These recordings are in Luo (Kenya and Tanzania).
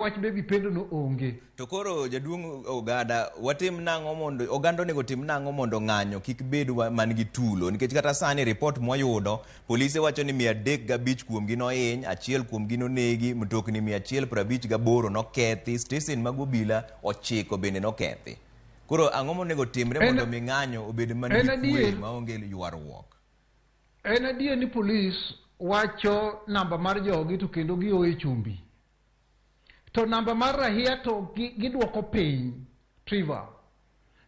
wach baby pendo no onge. To koro jaduong' Ogada watim nang'o mondo oganda onego tim nang'o mondo ng'anyo kik bed man gi tulo nikech kata sani report moyudo polise wacho ni 305 kuomgi nohiny, achiel kuomgi nonegi, mtokni 158 nokethi, stesen mag obila 9 bende nokethi. Koro ang'o monego timre mondo mi ng'anyo obed man gi kwe maonge ywaruok? En adier ni polis wacho namba mar jogi to kendo gioe chumbi. To namba mar rahia to giduoko piny, Trevor.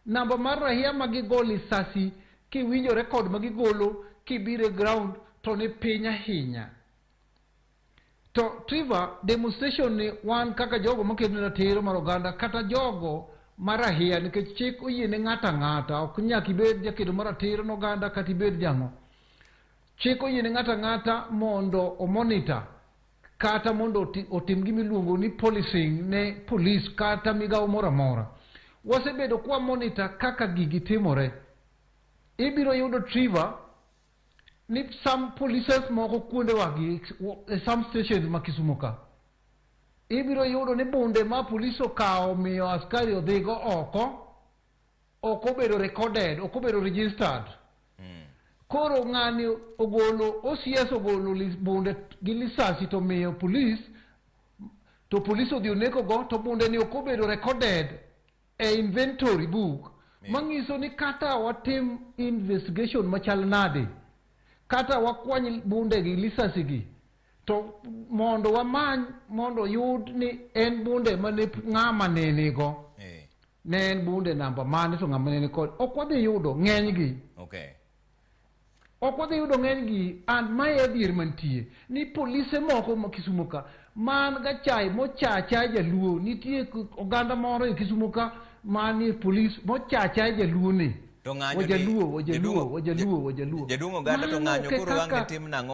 Namba mar rahia magigolo lisasi kiwinjo rekod magigolo kibire ground to ni piny ahinya. To Trevor, demonstration ni wan kaka jogo makedo ratiro mar oganda kata jogo mar rahia nikech chik oyiene ng'ata ng'ata ok nyaka ibed jakedo mar ratiro n'oganda kata ibed jang'o. Chik oyiene ng'ata ng'ata mondo omonitor kata mondo otim gimiluongo ni policing ne police kata migawo moro amora. Wasebedo kwa monitor kaka gigi timore. Ibiro yudo Trevor ni some polices moko kuonde wagi some stations ma Kisumu ka. Ibiro yudo ni bunde ma police okawo miyo askari odhigo oko obedo recorded, ok obedo registered. Koro ng'ani ogolo, OCS ogolo bunde gi lisasi to miyo police, to police odhi oneko go, to bunde ni ok obedo recorded e inventory book. Mang'iso ni kata watim investigation machal nade, kata wakwany bunde gi lisasi gi, to mondo wamany mondo yud ni en bunde mane ng'ama nene go. Ne en bunde namba mane to ng'ama nene kod. Ok wadhi yudo ng'eny gi. Okay. Ok wadhi yudo ng'eny gi, and mae adier mantie ni polise moko ma Kisumu ka man ga chai mochacha jaluo, nitie oganda moro e Kisumu ka mani police mochacha jaluo ni. To ng'anyo ni Wajaluo. jaduong' Ogada to ng'anyo koro wang'e tim nang'o